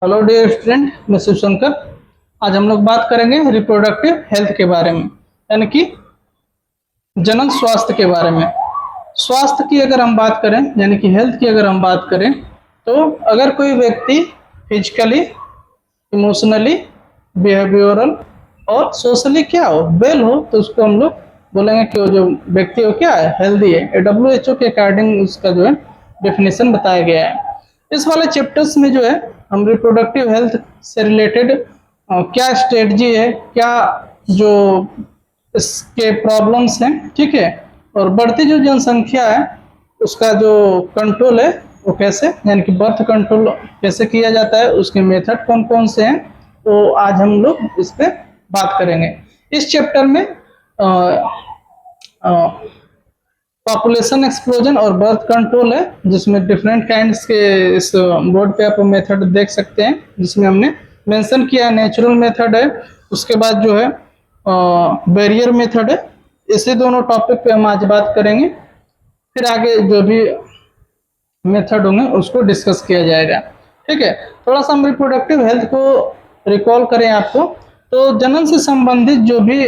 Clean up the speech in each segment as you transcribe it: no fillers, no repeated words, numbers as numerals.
Hello dear student, मैं शिव शंकर। आज हम लोग बात करेंगे रिप्रोडक्टिव हेल्थ के बारे में, यानी कि जनन स्वास्थ्य के बारे में। स्वास्थ्य की अगर हम बात करें, यानी कि हेल्थ की अगर हम बात करें, तो अगर कोई व्यक्ति फिजिकली, इमोशनली, बिहेवियरल और सोशली क्या हो, वेल हो, तो उसको हम लोग बोलेंगे कि वो जो व्यक्ति हो क्या है, हेल्दी है। WHO के अकॉर्डिंग उसका जो है डेफिनेशन बताया गया है। इस वाले चैप्टर्स में जो है हम रिप्रोडक्टिव हेल्थ से रिलेटेड क्या स्ट्रेटजी है, क्या जो इसके प्रॉब्लम्स हैं, ठीक है, और बढ़ती जो जनसंख्या है उसका जो कंट्रोल है वो कैसे, यानी कि बर्थ कंट्रोल कैसे किया जाता है, उसके मेथड कौन कौन से हैं, तो आज हम लोग इस पे बात करेंगे। इस चैप्टर में पॉपुलेशन एक्सप्लोजन और बर्थ कंट्रोल है, जिसमें डिफरेंट काइंड्स के, इस बोर्ड पे आप मेथड देख सकते हैं, जिसमें हमने मेंशन किया नेचुरल मेथड है, उसके बाद जो है बैरियर मेथड है। इसी दोनों टॉपिक पे हम आज बात करेंगे, फिर आगे जो भी मेथड होंगे उसको डिस्कस किया जाएगा। ठीक है, थोड़ा सा हम रिप्रोडक्टिव हेल्थ को रिकॉल करें आपको। तो जनन से संबंधित जो भी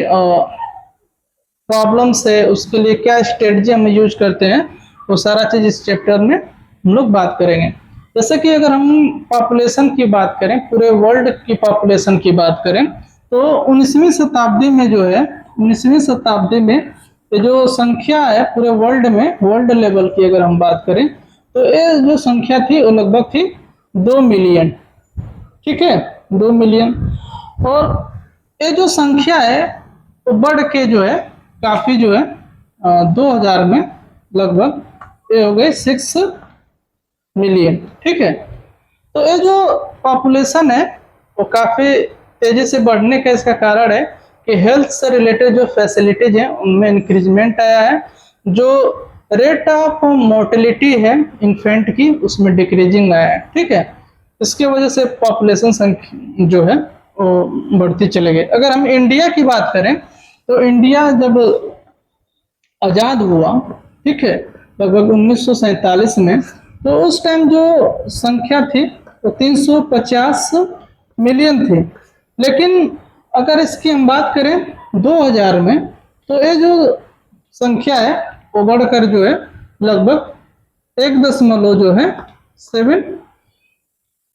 प्रॉब्लम्स है उसके लिए क्या स्ट्रेटजी हम यूज करते हैं, वो सारा चीज इस चैप्टर में हम लोग बात करेंगे। जैसे कि अगर हम पॉपुलेशन की बात करें, पूरे वर्ल्ड की पॉपुलेशन की बात करें, तो 19वीं शताब्दी में जो है, 19वीं शताब्दी में ये जो संख्या है पूरे वर्ल्ड में, वर्ल्ड लेवल की अगर हम बात करें, तो ये जो संख्या थी वो लगभग थी 2 मिलियन। ठीक है, 2 मिलियन। और ये जो संख्या है वो बढ़ के जो है काफी जो है 2000 में लगभग ये हो गए 6 मिलियन। ठीक है, तो ये जो पॉपुलेशन है वो काफी तेजी से बढ़ने का इसका कारण है कि हेल्थ से रिलेटेड जो फैसिलिटीज हैं उनमें इंक्रीजमेंट आया है। जो रेट ऑफ मोर्टेलिटी है इन्फेंट की, उसमें डिक्रीजिंग आया है। ठीक है, इसकी वजह से पॉपुलेशन संख्या जो है वो बढ़ती चले गई। अगर हम इंडिया की बात करें, तो इंडिया जब आजाद हुआ, ठीक है, लगभग 1947 में, तो उस टाइम जो संख्या थी वो 350 मिलियन थी। लेकिन अगर इसकी हम बात करें 2000 में, तो ये जो संख्या है वो बढ़कर जो है लगभग 1 जो है 7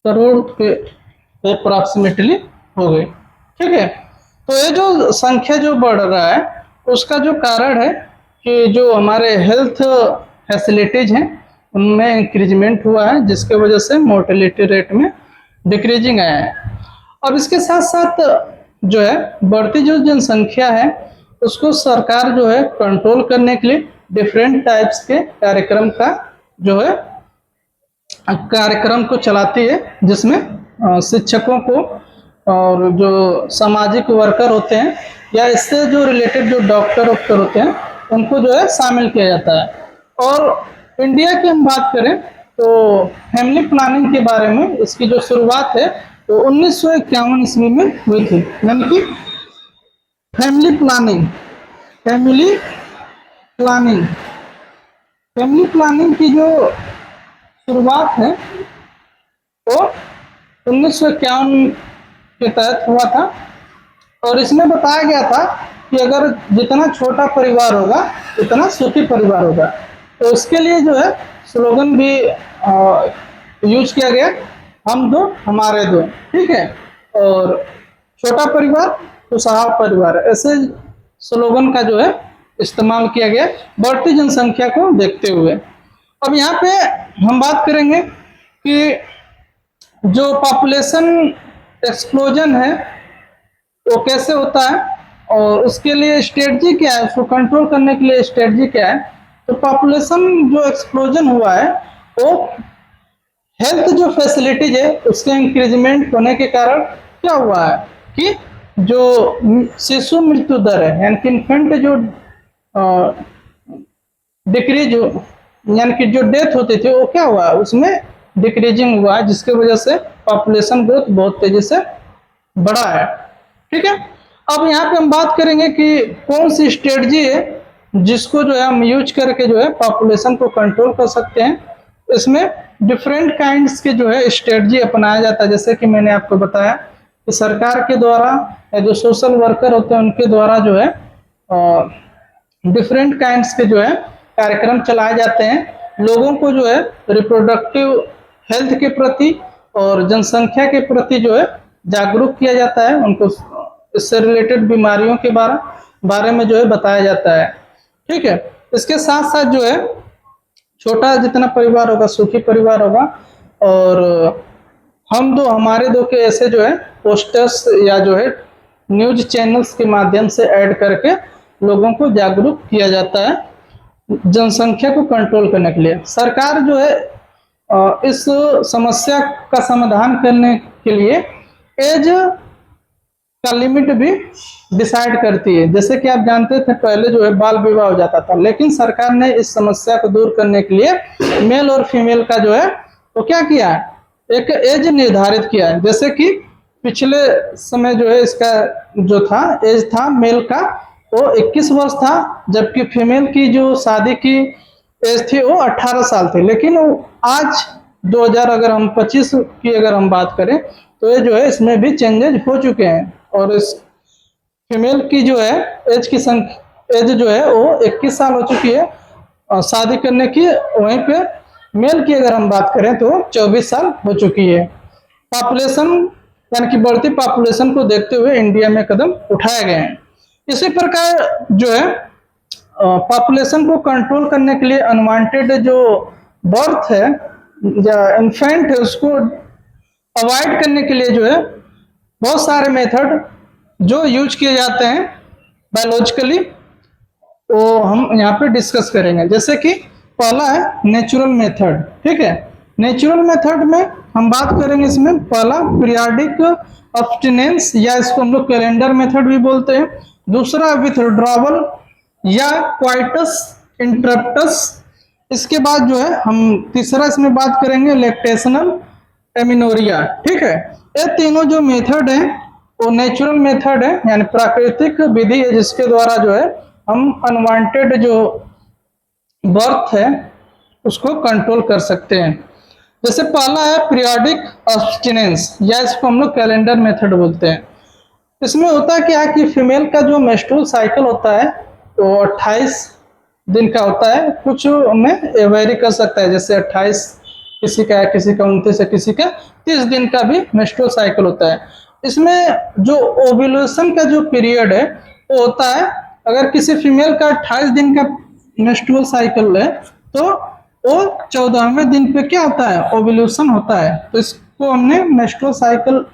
करोड़ के अप्रोक्सीमेटली हो गई। ठीक है, तो ये जो संख्या जो बढ़ रहा है उसका जो कारण है कि जो हमारे हेल्थ फैसिलिटीज हैं उनमें इंक्रीजमेंट हुआ है, जिसके वजह से मोर्टेलिटी रेट में डिक्रीजिंग आया है। और इसके साथ साथ जो है बढ़ती जो जनसंख्या है उसको सरकार जो है कंट्रोल करने के लिए डिफरेंट टाइप्स के कार्यक्रम का जो है कार्यक्रम को चलाती है, जिसमें शिक्षकों को और जो सामाजिक वर्कर होते हैं या इससे जो रिलेटेड जो डॉक्टर वॉक्टर होते हैं उनको जो है शामिल किया जाता है। और इंडिया की हम बात करें तो फैमिली प्लानिंग के बारे में इसकी जो शुरुआत है तो 1951 ईस्वी में हुई थी। यानी कि family planning, family planning, family planning की जो शुरुआत है वो 1951 के तहत हुआ था। और इसमें बताया गया था कि अगर जितना छोटा परिवार होगा उतना सुखी परिवार होगा। तो उसके लिए जो है स्लोगन भी यूज किया गया, हम दो हमारे दो। ठीक है, और छोटा परिवार खुशहाल परिवार, ऐसे स्लोगन का जो है इस्तेमाल किया गया बढ़ती जनसंख्या को देखते हुए। अब यहाँ पे हम बात करेंगे कि जो पॉपुलेशन एक्सप्लोजन है वो कैसे होता है और उसके लिए स्ट्रेटजी क्या है, उसको कंट्रोल करने के लिए स्ट्रेटजी क्या है। तो पॉपुलेशन जो एक्सप्लोजन हुआ है वो हेल्थ जो फैसिलिटीज है उसके इंक्रीजमेंट होने के कारण क्या हुआ है कि जो शिशु मृत्यु दर है, यानी कि इन्फेंट जो डिक्रीज, यानी कि जो डेथ होती थी वो क्या हुआ, उसमें डिक्रीजिंग हुआ है, जिसकी वजह से पॉपुलेशन ग्रोथ बहुत तेजी से बढ़ा है। ठीक है, अब यहाँ पे हम बात करेंगे कि कौन सी स्ट्रेटजी है जिसको जो है हम यूज करके जो है पॉपुलेशन को कंट्रोल कर सकते हैं। इसमें डिफरेंट काइंड्स के जो है स्ट्रेटजी अपनाया जाता है। जैसे कि मैंने आपको बताया कि सरकार के द्वारा या जो सोशल वर्कर होते हैं उनके द्वारा जो है डिफरेंट काइंड्स के जो है कार्यक्रम चलाए जाते हैं। लोगों को जो है रिप्रोडक्टिव हेल्थ के प्रति और जनसंख्या के प्रति जो है जागरूक किया जाता है। उनको इससे रिलेटेड बीमारियों के बारे में जो है बताया जाता है। ठीक है, इसके साथ साथ जो है छोटा जितना परिवार होगा सुखी परिवार होगा, और हमारे दो के ऐसे जो है पोस्टर्स या जो है न्यूज चैनल्स के माध्यम से ऐड करके लोगों को जागरूक किया जाता है जनसंख्या को कंट्रोल करने के लिए। सरकार जो है इस समस्या का समाधान करने के लिए एज का लिमिट भी डिसाइड करती है। जैसे कि आप जानते थे पहले जो है बाल विवाह हो जाता था, लेकिन सरकार ने इस समस्या को दूर करने के लिए मेल और फीमेल का जो है वो क्या किया, एक एज निर्धारित किया है। जैसे कि पिछले समय जो है इसका जो था एज था मेल का वो 21 वर्ष था, जबकि फीमेल की जो शादी की एज थी वो 18 साल थी। लेकिन आज 2025 की अगर हम बात करें तो ये जो है इसमें भी चेंजेस हो चुके हैं, और इस फीमेल की जो है एज जो है वो 21 साल हो चुकी है शादी करने की। वहीं पे मेल की अगर हम बात करें तो 24 साल हो चुकी है। पॉपुलेशन यानी कि बढ़ती पॉपुलेशन को देखते हुए इंडिया में कदम उठाए गए हैं। इसी प्रकार जो है पॉपुलेशन को कंट्रोल करने के लिए अनवांटेड जो बर्थ है या इन्फेंट है उसको अवॉइड करने के लिए जो है बहुत सारे मेथड जो यूज किए जाते हैं बायोलॉजिकली, वो हम यहाँ पे डिस्कस करेंगे। जैसे कि पहला है नेचुरल मेथड। ठीक है, नेचुरल मेथड में हम बात करेंगे इसमें पहला पीरियाडिक अब्स्टिनेंस या इसको हम लोग कैलेंडर मेथड भी बोलते हैं। दूसरा विथड्रॉवल या क्वाइटस इंटरप्टस। इसके बाद जो है हम तीसरा इसमें बात करेंगे लैक्टेशनल एमिनोरिया। ठीक है, ये तीनों जो मेथड है वो नेचुरल मेथड है यानी प्राकृतिक विधि है जिसके द्वारा जो है हम अनवांटेड जो बर्थ है उसको कंट्रोल कर सकते हैं। जैसे पहला है पीरियोडिक अब्स्टिनेंस या इसको हम लोग कैलेंडर मेथड बोलते हैं। इसमें होता क्या है कि फीमेल का जो मेंस्ट्रुअल साइकिल होता है वो 28 दिन का होता है। कुछ में वेरी कर सकता है, जैसे 28 किसी का है, किसी का 29 है, किसी का 30 दिन का भी मेंस्ट्रुअल साइकिल होता है। इसमें जो ओव्यूलेशन का जो पीरियड है वो होता है, अगर किसी फीमेल का 28 दिन का मेंस्ट्रुअल साइकिल है तो वो 14वें दिन पे क्या होता है, ओव्यूलेशन होता है। तो इसको हमने मेंस्ट्रुअल साइकिल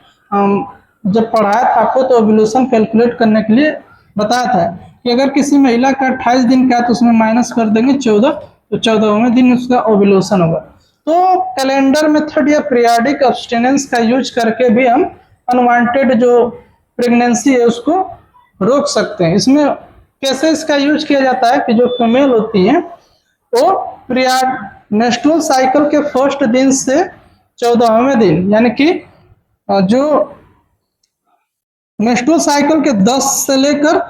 जब पढ़ाया था आपको तो ओव्यूलेशन कैलकुलेट करने के लिए बताया था कि अगर किसी महिला का 28 दिन का है तो उसमें माइनस कर देंगे 14, तो 14वें दिन उसका ओव्यूलेशन होगा। तो कैलेंडर मेथड या पीरियोडिक अब्स्टिनेंस का यूज करके भी हम अनवांटेड जो प्रेगनेंसी है उसको रोक सकते हैं। इसमें कैसे इसका यूज किया जाता है कि जो फीमेल होती है वो मेंस्ट्रुअल साइकिल के फर्स्ट दिन से 14वें दिन यानी कि जो मेंस्ट्रुअल साइकिल के 10 से लेकर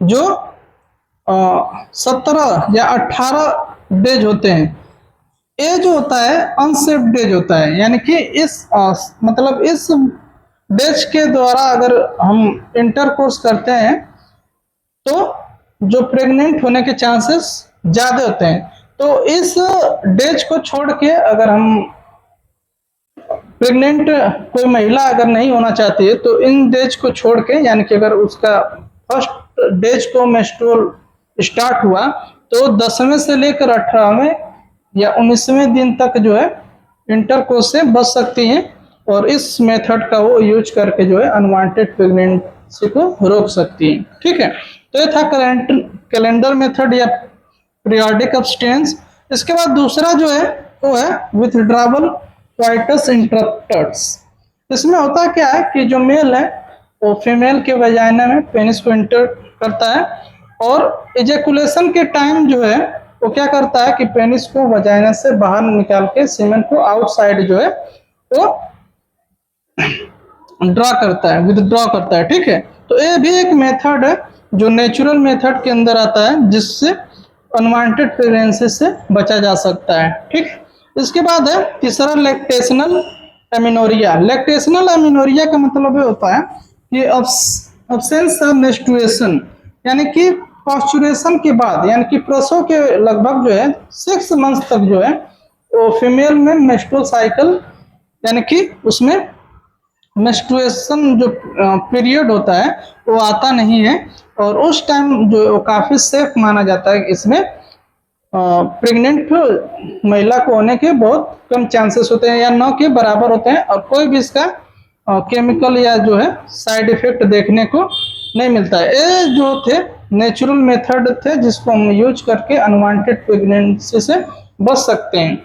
जो 17 या 18 डेज होते हैं, ये जो होता है अनसेफ डेज होता है। यानी कि इस मतलब इस डेज के द्वारा अगर हम इंटरकोर्स करते हैं तो जो प्रेग्नेंट होने के चांसेस ज्यादा होते हैं। तो इस डेज को छोड़ के अगर हम प्रेग्नेंट कोई महिला अगर नहीं होना चाहती है तो इन डेज को छोड़ के यानी कि अगर उसका फर्स्ट डेज को मेंस्ट्रुअल स्टार्ट हुआ तो 10वें से लेकर 18वें या 19वें दिन तक जो है इंटरकोर्स से बच सकती हैं, और इस मेथड का वो यूज करके जो है अनवांटेड प्रेगनेंसी को रोक सकती हैं। ठीक है, तो ये था कैलेंडर मेथड या पीरियोडिक अब्स्टिनेंस। इसके बाद दूसरा जो है वो है विथड्रॉवल क्वाइटस इंटरप्टस। इसमें होता क्या है कि जो मेल है वो फीमेल के वजाइना में पेनिस को इंटर करता है, और इजेकुलेशन के टाइम जो है वो क्या करता है कि पेनिस को वजाइना से बाहर निकाल के सीमेन को आउटसाइड जो है वो ड्रॉ करता है, विथड्रॉ करता है। ठीक है, तो ये भी एक मेथड है जो नेचुरल मेथड के अंदर आता है जिससे अनवांटेड प्रेगनेंसी से बचा जा सकता है। ठीक, इसके बाद है तीसरा लैक्टेशनल एमिनोरिया। लैक्टेशनल एमिनोरिया का मतलब ये होता है कि अब्सेंस ऑफ मेंस्ट्रुएशन, यानी कि पास्चुरेशन के बाद, यानी कि प्रसव के लगभग जो है 6 मंथ्स तक जो है वो फीमेल में मेंस्ट्रुअल साइकिल, यानी कि उसमें मेंस्ट्रुएशन जो पीरियड होता है वो आता नहीं है, और उस टाइम जो वो काफी सेफ माना जाता है। इसमें प्रेग्नेंट महिला को होने के बहुत कम चांसेस होते हैं या न के बराबर होते हैं, और कोई भी इसका केमिकल या जो है साइड इफेक्ट देखने को नहीं मिलता है। ये जो थे नेचुरल मेथड थे जिसको हम यूज करके अनवांटेड प्रेगनेंसी से बच सकते हैं।